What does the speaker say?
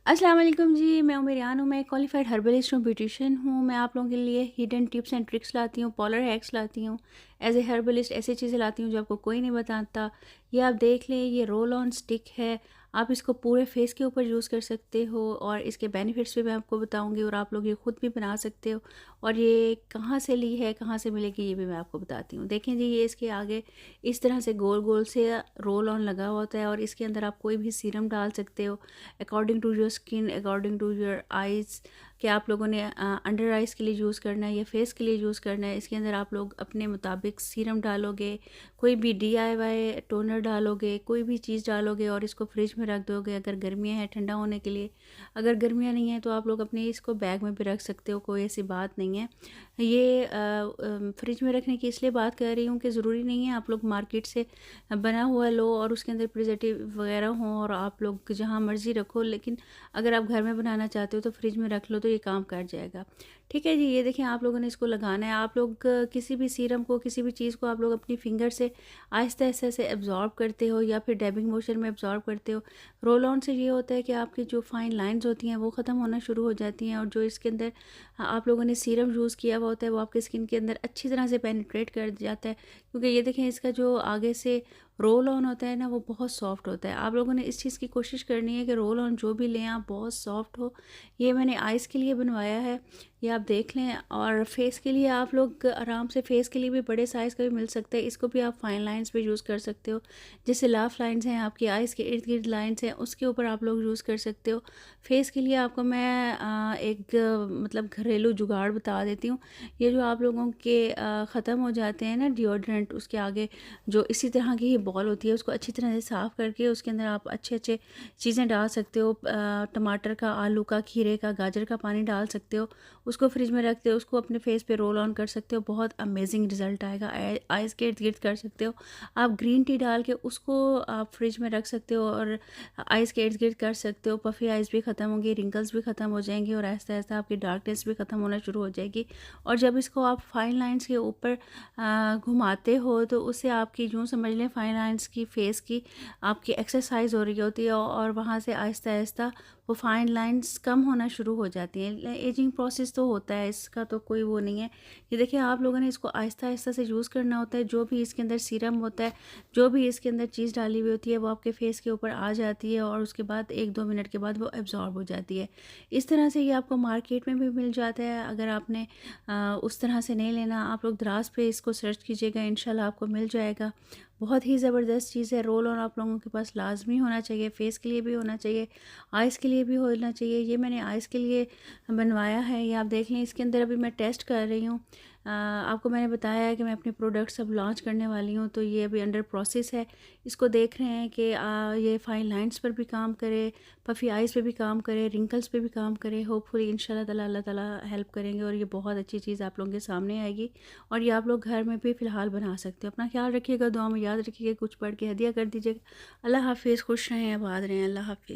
अस्सलाम वालेकुम जी, मैं उमेरियान हूँ। मैं एक क्वालिफाइड हर्बलिस्ट हूँ, ब्यूटिशियन हूँ। मैं आप लोगों के लिए हिडन टिप्स एंड ट्रिक्स लाती हूँ, पॉलर हैक्स लाती हूँ। एज़ ए हर्बलिस्ट ऐसी चीज़ें लाती हूँ जो आपको कोई नहीं बताता। ये आप देख लें, ये रोल ऑन स्टिक है। आप इसको पूरे फेस के ऊपर यूज़ कर सकते हो और इसके बेनिफिट्स भी मैं आपको बताऊँगी और आप लोग ये खुद भी बना सकते हो। और ये कहाँ से ली है, कहाँ से मिलेगी, ये भी मैं आपको बताती हूँ। देखें जी, ये इसके आगे इस तरह से गोल-गोल से रोल ऑन लगा होता है और इसके अंदर आप कोई भी सीरम डाल सकते हो according to your skin, according to your eyes कि आप लोगों ने अंडर आइज़ के लिए यूज़ करना है या फेस के लिए यूज़ करना है। इसके अंदर आप लोग अपने मुताबिक सीरम डालोगे, कोई भी डीआईवाई टोनर डालोगे, कोई भी चीज़ डालोगे और इसको फ्रिज में रख दोगे अगर गर्मियाँ हैं ठंडा होने के लिए। अगर गर्मियाँ नहीं हैं तो आप लोग अपने इसको बैग में भी रख सकते हो, कोई ऐसी बात नहीं है। ये फ्रिज में रखने की इसलिए बात कर रही हूँ कि ज़रूरी नहीं है आप लोग मार्केट से बना हुआ लो और उसके अंदर प्रिजर्वेटिव वगैरह हों और आप लोग जहाँ मर्ज़ी रखो, लेकिन अगर आप घर में बनाना चाहते हो तो फ्रिज में रख लो तो ये काम कर जाएगा। ठीक है जी, ये देखें आप लोगों ने इसको लगाना है। आप लोग किसी भी सीरम को, किसी भी चीज़ को आप लोग अपनी फिंगर से आहिस्ता-आहिस्ता से एब्ज़ॉर्ब करते हो या फिर डैबिंग मोशन में एब्ज़ॉर्ब करते हो। रोल ऑन से ये होता है कि आपकी जो फाइन लाइन्स होती हैं वो ख़त्म होना शुरू हो जाती हैं और जो इसके अंदर आप लोगों ने सीरम यूज़ किया हुआ होता है वो आपकी स्किन के अंदर अच्छी तरह से पेनिट्रेट कर जाता है। क्योंकि ये देखें इसका जो आगे से रोल ऑन होता है ना वो बहुत सॉफ्ट होता है। आप लोगों ने इस चीज़ की कोशिश करनी है कि रोल ऑन जो भी लें आप बहुत सॉफ्ट हो। ये मैंने आइज़ के लिए बनवाया है, ये आप देख लें। और फेस के लिए आप लोग आराम से, फेस के लिए भी बड़े साइज़ का भी मिल सकता है। इसको भी आप फाइन लाइंस पे यूज़ कर सकते हो। जैसे लाफ लाइंस हैं आपकी आइज़ के इर्द गिर्द लाइंस हैं, उसके ऊपर आप लोग यूज़ कर सकते हो। फेस के लिए आपको मैं एक मतलब घरेलू जुगाड़ बता देती हूँ। ये जो आप लोगों के ख़त्म हो जाते हैं ना डिओड्रेंट, उसके आगे जो इसी तरह की ही बॉल होती है उसको अच्छी तरह से साफ़ करके उसके अंदर आप अच्छे-अच्छे चीज़ें डाल सकते हो। टमाटर का, आलू का, खीरे का, गाजर का पानी डाल सकते हो। उसको फ्रिज में रख के उसको अपने फेस पे रोल ऑन कर सकते हो, बहुत अमेजिंग रिज़ल्ट आएगा। आइज़ के इर्द-गिर्द कर सकते हो। आप ग्रीन टी डाल के उसको आप फ्रिज में रख सकते हो और आइज़ के इर्द-गिर्द कर सकते हो। पफ़ी आइज़ भी ख़त्म होंगी, रिंकल्स भी ख़त्म हो जाएँगी और आहिस्ता-आहिस्ता आपकी डार्कनेस भी ख़त्म होना शुरू हो जाएगी। और जब इसको आप फाइन लाइन्स के ऊपर घुमाते हो तो उससे आपकी यूँ समझ लें फाइन लाइन्स की फेस की आपकी एक्सरसाइज हो रही होती है और वहाँ से आहिस्ता आहिस्ता वो फाइन लाइंस कम होना शुरू हो जाती हैं। एजिंग प्रोसेस तो होता है, इसका तो कोई वो नहीं है। ये देखिए आप लोगों ने इसको आहिस्ता आहिस्ता से यूज़ करना होता है। जो भी इसके अंदर सीरम होता है, जो भी इसके अंदर चीज़ डाली हुई होती है वो आपके फेस के ऊपर आ जाती है और उसके बाद 1-2 मिनट के बाद वो एब्जॉर्ब हो जाती है। इस तरह से ये आपको मार्केट में भी मिल जाता है। अगर आपने उस तरह से नहीं लेना, आप लोग दराज पे इसको सर्च कीजिएगा, इंशाल्लाह आपको मिल जाएगा। बहुत ही ज़बरदस्त चीज़ है। रोल ऑन आप लोगों के पास लाज़मी होना चाहिए, फेस के लिए भी होना चाहिए, आइज़ के लिए भी होना चाहिए। ये मैंने आइज़ के लिए बनवाया है, ये आप देख लें। इसके अंदर अभी मैं टेस्ट कर रही हूँ। आपको मैंने बताया है कि मैं अपने प्रोडक्ट्स अब लॉन्च करने वाली हूँ, तो ये अभी अंडर प्रोसेस है। इसको देख रहे हैं कि ये फाइन लाइन्स पर भी काम करे, पफ़ी आइज़ पे भी काम करे, रिंकल्स पे भी काम करे। होपफुली इंशाल्लाह ताला अल्लाह ताला हेल्प करेंगे और ये बहुत अच्छी चीज़ आप लोगों के सामने आएगी और ये आप लोग घर में भी फ़िलहाल बना सकते हो। अपना ख्याल रखिएगा, दुआ में याद रखिएगा, कुछ पढ़ के हदिया कर दीजिएगा। अल्लाह हाफ़िज़, खुश रहें, आबाद रहें। अल्लाह हाफ़िज़।